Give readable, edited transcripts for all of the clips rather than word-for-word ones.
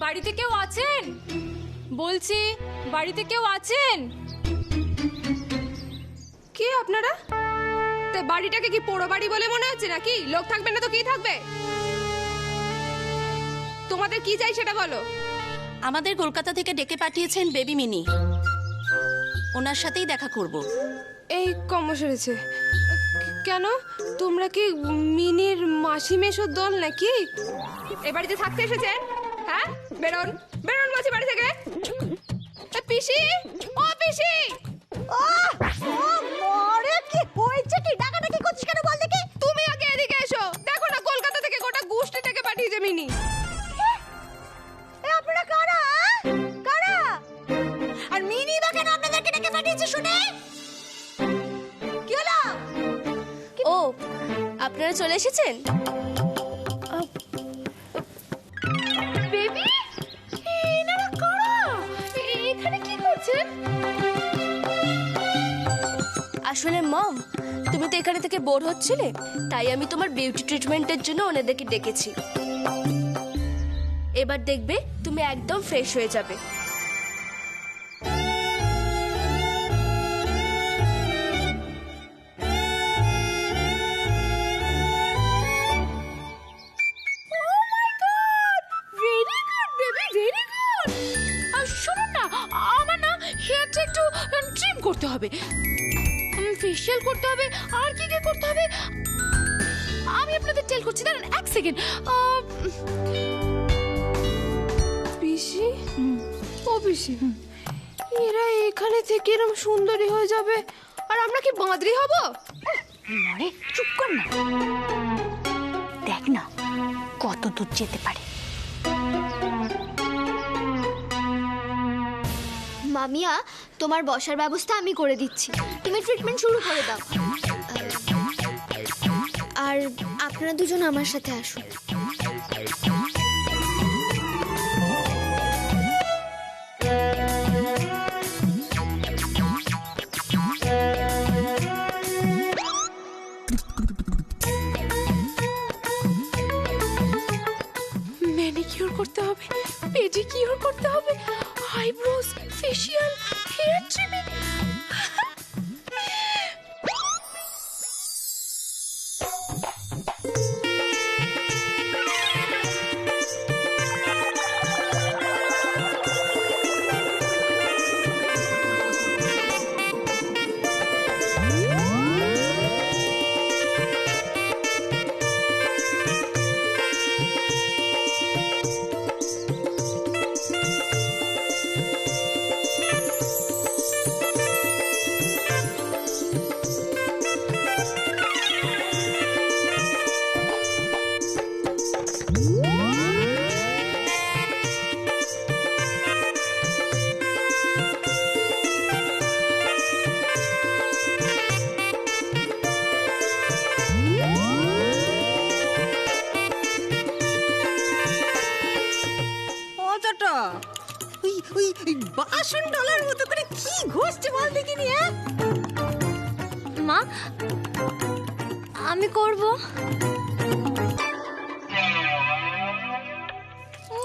বাড়িতে কেউ আছেন? বলছি বাড়িতে কেউ আছেন? কে আপনারা? তা বাড়িটাকে কি পোড়ো বাড়ি বলে মনে হচ্ছে নাকি? লোক থাকবে না তো কি থাকবে? তোমাদের কি চাই সেটা বলো। আমাদের কলকাতা থেকে ডেকে পাঠিয়েছেন বেবি মিনি, ওনার সাথেই দেখা করব। এই কম সেরেছে কেন? তোমরা কি মিনির মাসি মেশোর দল নাকি? এ বাড়িতে থাকতে এসেছেন? হ্যাঁ, বেরোন বেরোন বলছি বাড়ি থেকে। পিসি, ও পিসি, কি হয়েছে? কি ডাকাডাকি করছিস কেন বল দেখি? তুমি আগে এদিকে এসো, দেখো না কলকাতা থেকে গোটা গোষ্ঠীটাকে পাঠিয়েছে মিনি। আপনারা কারা? কারা? আর মিনি বা কেন আপনাদেরকে ডেকে পাঠিয়েছে শুনে? কি হলো? ও, আপনারা চলে এসেছেন? বেবি, এনারা কারা? এখানে কি করছেন? আসলে মম, তুমি তো এখানে থেকে বোর হচ্ছিলে, তাই আমি তোমার বিউটি ট্রিটমেন্টের জন্য ওনাদেরকে ডেকেছি। এবার দেখবে তুমি একদম ফ্রেশ হয়ে যাবে। করতে হবে, ফেশিয়াল করতে হবে, আর কি কি করতে হবে আমি আপনাদের টেল করছি। দাঁড়ান এক সেকেন্ড। পিসি, ও পিসি, এরা এখানে থেকে এরকম সুন্দরী হয়ে যাবে আর আমরা কি বাঁদরি হব? আরে চুপ কর না, দেখ না কত দূর যেতে পারে। মামিয়া, তোমার বসার ব্যবস্থা আমি করে দিচ্ছি, তুমি ট্রিটমেন্ট শুরু করে দাও। আর আপনারা দুজন আমার সাথে আসুন। ম্যানিকিউর করতে হবে, পেডিকিউর করতে হবে, আইব্রোজ, ফেশিয়াল, হেয়ার ট্রিমিং। বাসন ডলার মতো করে কি ঘষছে বল দেখিনি? মা, আমি করব। ও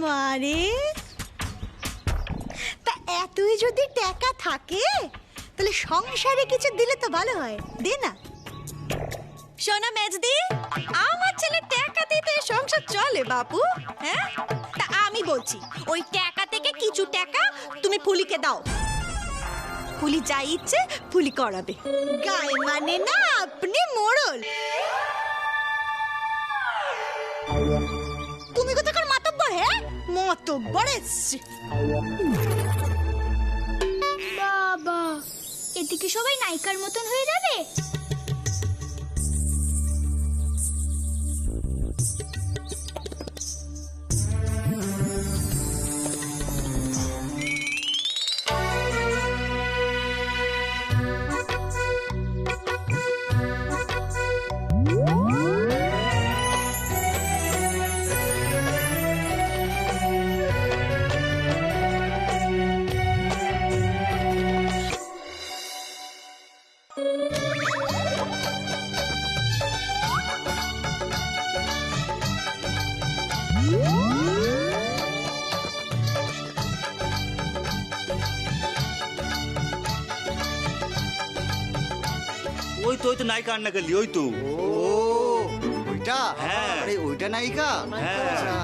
মারে, তা এতই যদি টাকা থাকে তাহলে সংসারে কিছু দিলে তো ভালো হয়, দে না। সোনা মেজদি, আমার ছেলে টাকা দিতে সংসার চলে বাপু। হ্যাঁ, তা আমি বলছি ওই টাকা থেকে কিছু টাকা তুমি ফুলিকে দাও, ফুলি যা ইচ্ছে ফুলি করাবে। গায়ে মানে না আপনি মোড়ল। তুমি কোথাকার মাতব্বর? হ্যাঁ, মাতব্বর এসছে। বাবা, এদিকে সবাই নায়িকার মতন হয়ে যাবে। ওই তো নায়িকা আন্নাকালি, ওই তো। ও ওইটা? হ্যাঁ। আরে ওইটা নায়িকা? হ্যাঁ। আচ্ছা।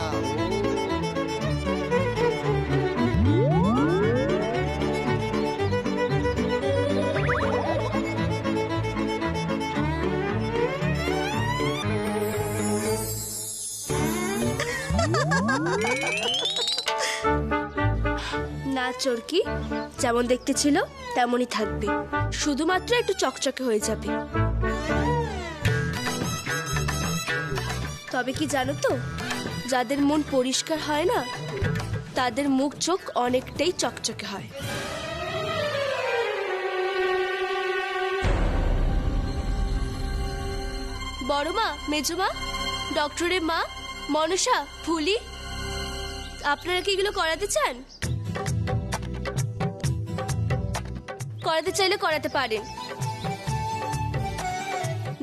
না চরকি, যেমন দেখতে ছিল তেমনই থাকবে, শুধুমাত্র একটু চকচকে হয়ে যাবে। তবে কি জানো তো, যাদের মন পরিষ্কার হয় না তাদের মুখ চোখ অনেকটাই চকচকে হয়। বড় মা, মেজো মা, ডক্টরের মা, মনসা, ফুলি, আপনারা কি এগুলো করাতে চান? করাতে চাইলে করাতে পারেন,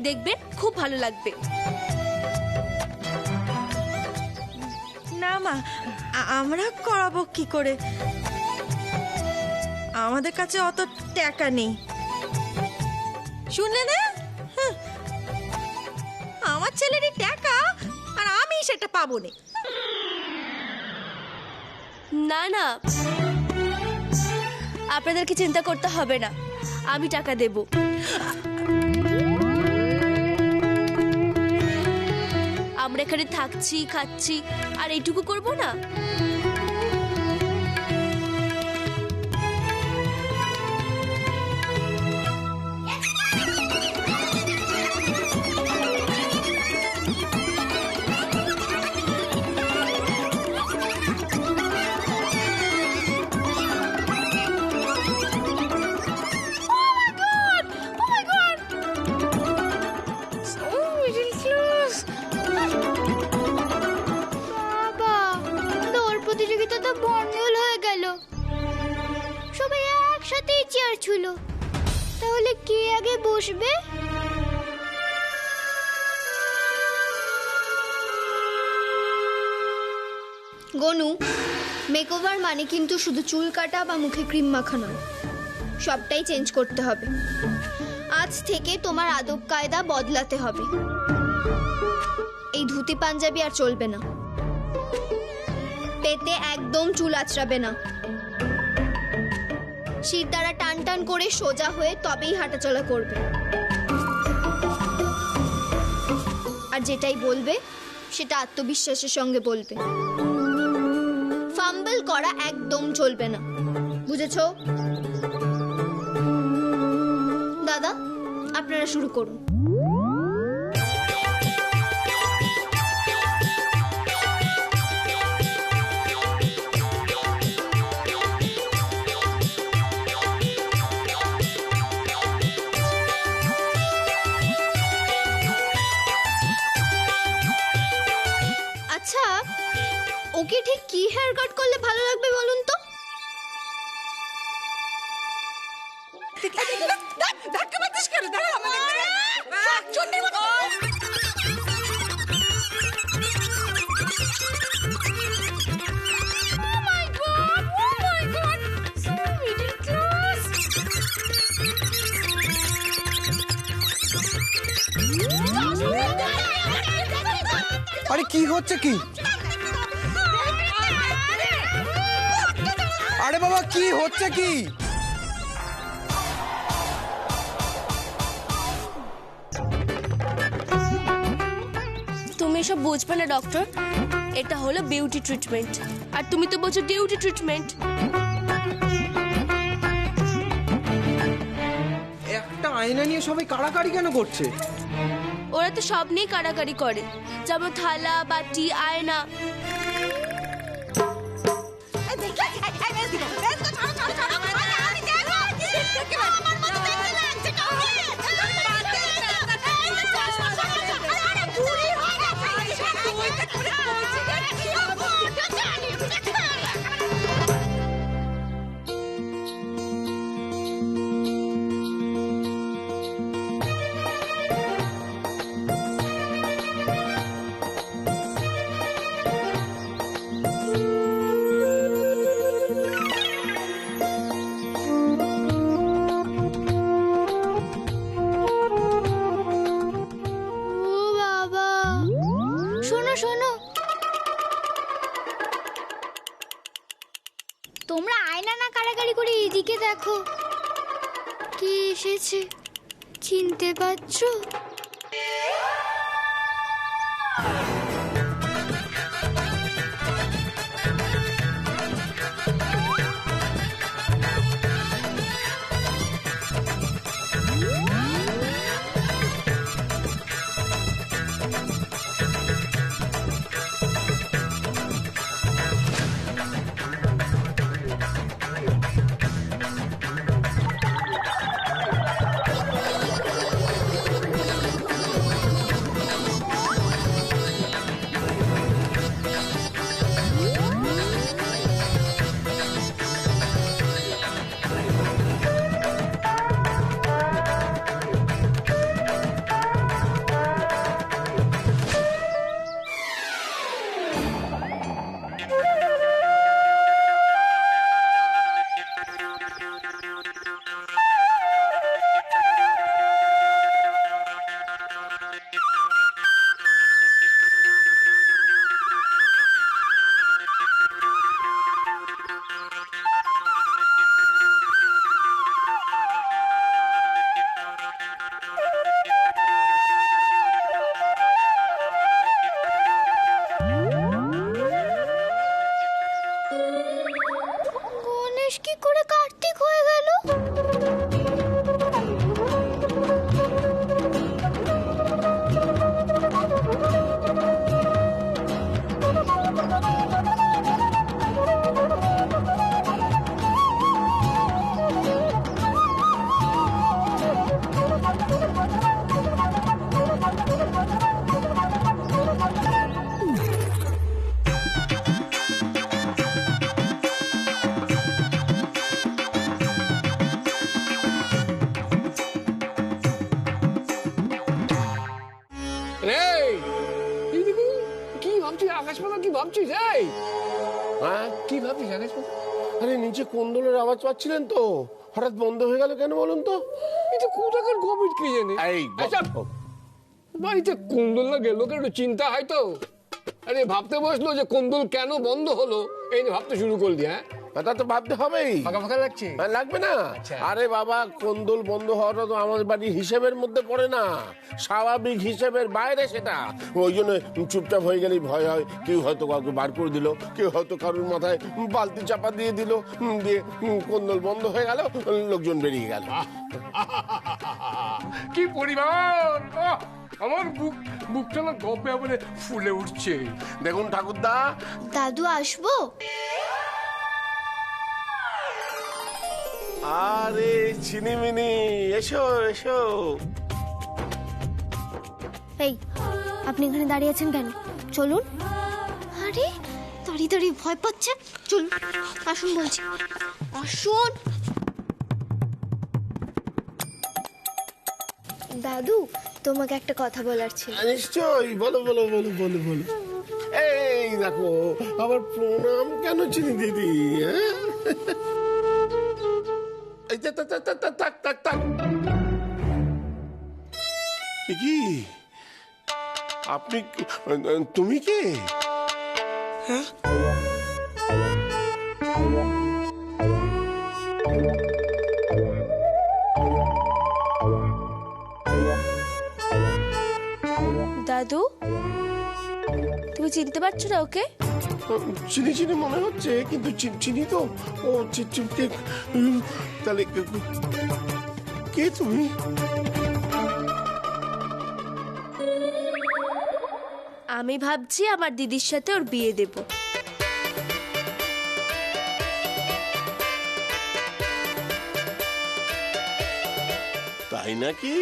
দেখবেন খুব ভালো লাগবে। না মা, আমরা করাবো কি করে? আমাদের কাছে অত টাকা নেই। শুনলে না? হ্যাঁ। আমার ছেলেরই টাকা আর আমি সেটা পাবো না। না না, আপনাদেরকে চিন্তা করতে হবে না, আমি টাকা দেব। আমরা এখানে থাকছি, খাচ্ছি, আর এইটুকু করব না? বাবা, দৌড় প্রতিযোগিতা তো বন্ধল হয়ে গেল। সবাই একসাথেই চেয়ার ছিল, তাহলে কে আগে বসবে? গনু, মেকওভার মানে কিন্তু শুধু চুল কাটা বা মুখে ক্রিম মাখানো, সবটাই চেঞ্জ করতে হবে। আজ থেকে তোমার আদব কায়দা বদলাতে হবে। এই ধুতি পাঞ্জাবি আর চলবে না। পেতে একদম চুল আঁচড়াবে না। শির দ্বারা টান টান করে সোজা হয়ে তবেই হাঁটাচলা করবে। আর যেটাই বলবে সেটা আত্মবিশ্বাসের সঙ্গে বলবে। ফাম্বল করা একদম চলবে না, বুঝেছো? দাদা, আপনারা শুরু করুন। আচ্ছা, ওকে ঠিক কি হেয়ার কাট করলে ভালো লাগবে বলুন তো? আরে কি হচ্ছে কি? আরে বাবা কি হচ্ছে কি? তুমি এসব বুঝবে না ডক্টর, এটা হলো বিউটি ট্রিটমেন্ট, আর তুমি তো বলছো ডিউটি ট্রিটমেন্ট। একটা আয়না নিয়ে সবাই কাড়াকাড়ি কেন করছে? ওরা তো সব নিয়ে কাড়াকাড়ি করে, যেমন থালা, বাটি, আয়না। শোনো, তোমরা আয়না না কাড়াকাড়ি করে এদিকে দেখো, কে এসেছে চিনতে পারছো? গণেশ কি করে কার্তিক হয়ে গেল? কি ভাবছিস আকাশপাতা? কি ভাবছিস? এই হ্যাঁ, কি ভাবছিস আকাশপাতা? আরে নিচে কোন্দলের আওয়াজ পাচ্ছিলেন তো, হঠাৎ বন্ধ হয়ে গেল কেন বলুন তো? এটা কোথাকার গভীর কে জানে? এই আচ্ছা, বাড়িতে কোন্দল না গেল কেন চিন্তা হয় তো? আরে ভাবতে বসলো যে কোন্দল কেন বন্ধ হলো, এই নিয়ে ভাবতে শুরু করলি? হ্যাঁ, তা তো ভাবতে হবেই, ফাঁকা ফাঁকা লাগছে। লাগবে না? আচ্ছা। আরে বাবা, কোন্দল বন্ধ হওয়াটা তো আমাদের বাড়ির হিসেবের মধ্যে পড়ে না, স্বাভাবিক হিসেবের বাইরে সেটা। ওই জন্য চুপচাপ হয়ে গেলেই ভয় হয়, কেউ হয়তো কাউকে বার করে দিল, কেউ হয়তো কারোর মাথায় বালতি চাপা দিয়ে দিল, দিয়ে কোন্দল বন্ধ হয়ে গেল, লোকজন বেরিয়ে গেল। কি পরিবার! আহ, আমার বুকটা না গপে বলে ফুলে উঠছে। দেখুন ঠাকুরদা, দাদু আসবো? আরে চিনিমিনি, এসো এসো। এই, আপনি এখানে দাঁড়িয়ে আছেন কেন? চলুন। আরে দাঁড়িয়ে দাঁড়িয়ে ভয় পাচ্ছে, চলুন আসুন বলছি, আসুন। দাদু, তোমাকে একটা কথা বলার ছিল। নিশ্চয়ই, বলো বলো বলো বলো বলো। এই দেখো, আবার প্রণাম কেন চিনি দিদি? হ্যাঁ? এই থাক থাক থাক থাক থাক থাক থাক। এ কি আপনি, তুমি কে? হ্যাঁ, দাদু, তুমি চিনতে পারছো না ওকে? চিনি চিনি মনে হচ্ছে, কিন্তু চিনি তো। ও তাহলে কে তুমি? আমি ভাবছি আমার দিদির সাথে ওর বিয়ে দেব। তাই নাকি?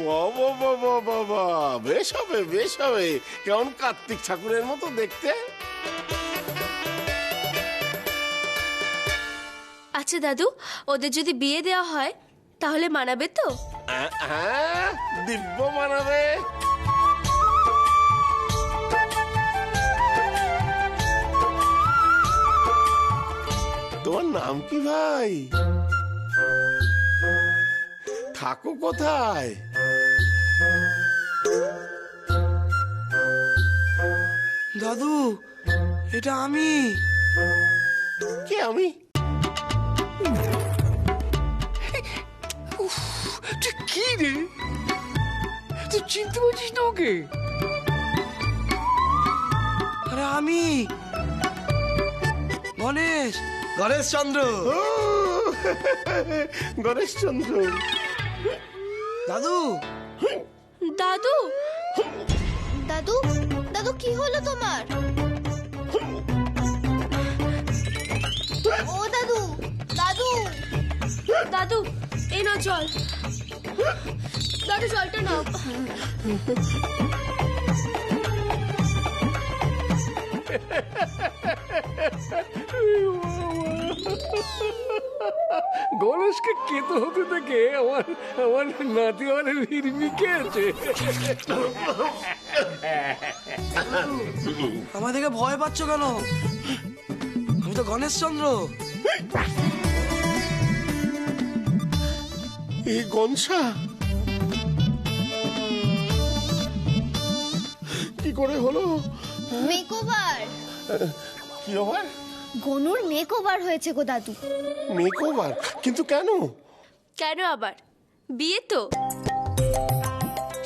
বাবা বাবা বাবা, বেশ হবে বেশ হবে। কেমন কার্তিক ঠাকুরের মতো দেখতে। আচ্ছা দাদু, ওদের যদি বিয়ে দেওয়া হয় তাহলে মানাবে তো? হ্যাঁ, দিব্য মানাবে। তোমার নাম কি ভাই? থাকো কোথায়? দাদু এটা আমি। কে আমি? তুই কি রে, তুই চিনতে পারছিস না ওকে? আরে আমি গণেশ, গণেশ চন্দ্র। গণেশ চন্দ্র। দাদু দাদু দাদু দাদু কি হলো তোমার? ও দাদু দাদু দাদু এই নাও জল। দাদু জলটা নাও। গণেশকে কেতো হতে থেকে আমার আমার নাতি আমার হিরমিকে আছে। আমার দেখে ভয় পাচ্ছ কেন? আমি তো গণেশ চন্দ্র। এই গনসা কি করে হলো? মেকওভার। কি ওভার? গনুর মেকওভার হয়েছে গো দাদু। মেকওভার? কিন্তু কেন? কেন আবার? বিয়ে তো,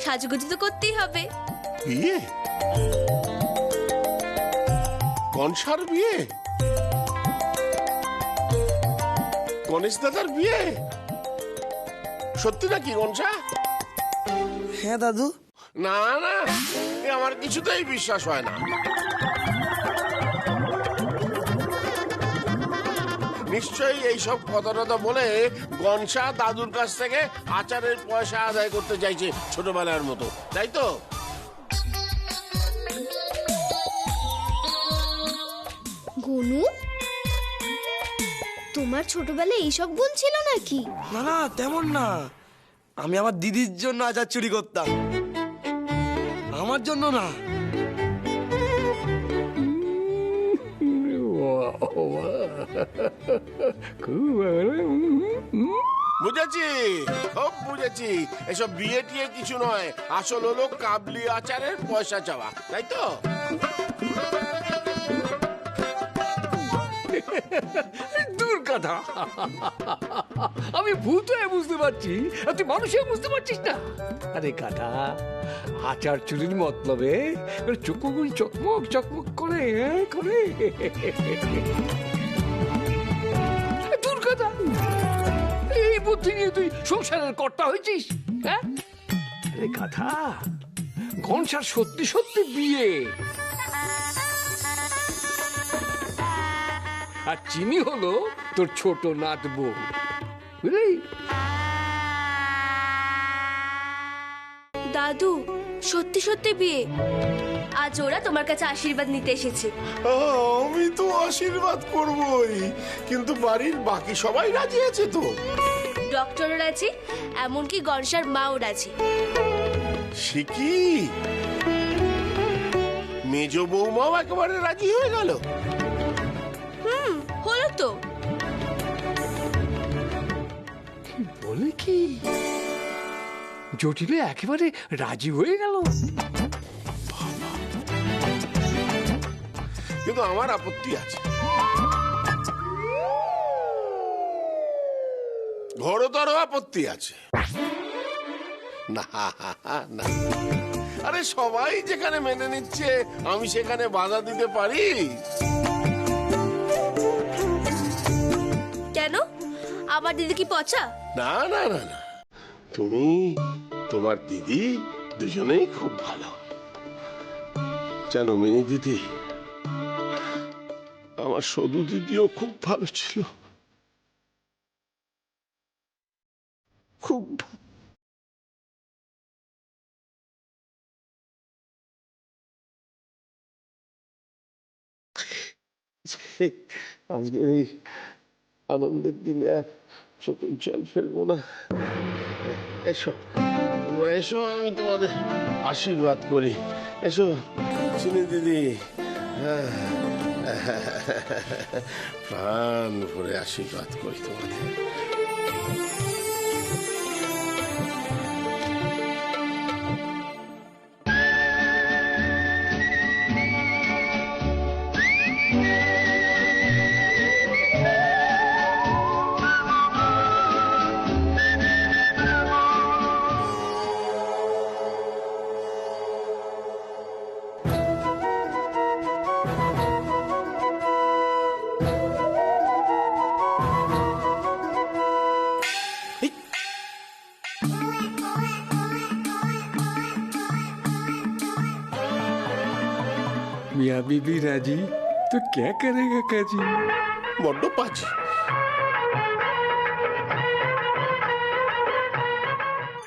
সাজুগুজু তো করতেই হবে। বিয়ে? গনসার বিয়ে? গণেশ দাদার বিয়ে? সত্যি নাকি গনসা? হ্যাঁ দাদু। না না, এ আমার কিছুতেই বিশ্বাস হয় না। নিশ্চয়ই এইসব কথা টথা বলে গনসা দাদুর কাছ থেকে আচারের পয়সা আদায় করতে চাইছে ছোটবেলার মতো, তাই তো? গনু, তোমার ছোটবেলায় এইসব গুণ ছিল নাকি? না না তেমন না, আমি আমার দিদির জন্য আচার চুরি করতাম, আমার জন্য না। বুঝেছি, খুব বুঝেছি। এসব বিয়ে টিয়ে কিছু নয়, আসল হলো কাবলি আচারের পয়সা চাওয়া, তাই তো? দূর কথা, আমি ভূত হয়ে বুঝতে পারছি, আর তুই মানুষ হয়ে বুঝতে পারছিস না। আরে গাধা, আচার চুরির মতলবে চোখগুলি চকমক চকমক করে করে। দূর কথা, এই বুদ্ধি নিয়ে তুই সংসারের কর্তা হয়েছিস? হ্যাঁ, আরে গাধা, গনসার সত্যি সত্যি বিয়ে, আর চিনি হলো তোর ছোট নাত বউ, বুঝলি? দাদু সত্যি সত্যি বিয়ে, আজ ওরা তোমার কাছে আশীর্বাদ নিতে এসেছে। আমি তো আশীর্বাদ করবই, কিন্তু বাড়ির বাকি সবাই রাজি আছে তো? ডক্টরও রাজি, এমনকি গনসার মাও রাজি। সে কি, মেজ বৌমাও একেবারে রাজি হয়ে গেল? হলো তো। বলে কি, জটিলে একেবারে রাজি হয়ে গেল? কিন্তু আমার আপত্তি আছে, ঘোরতর আপত্তি আছে। না না, আরে সবাই যেখানে মেনে নিচ্ছে আমি সেখানে বাধা দিতে পারি? কেন, আমার দিদি কি পচা? না না না না, তুমি তোমার দিদি দুজনেই খুব ভালো। জানো মিনি দিদি, আমার সদু দিদিও খুব ভালো ছিল, খুব। আজকে এই আনন্দের দিনে আর চোখের জল ফেলবো না। এসো এসো, আমি তোমাদের আশীর্বাদ করি। এসো চিনি দিদি, প্রাণ ভরে আশীর্বাদ করি তোমাদের। मियाँ बीबी राजी तो क्या करेगा काजी? বড্ড পাজি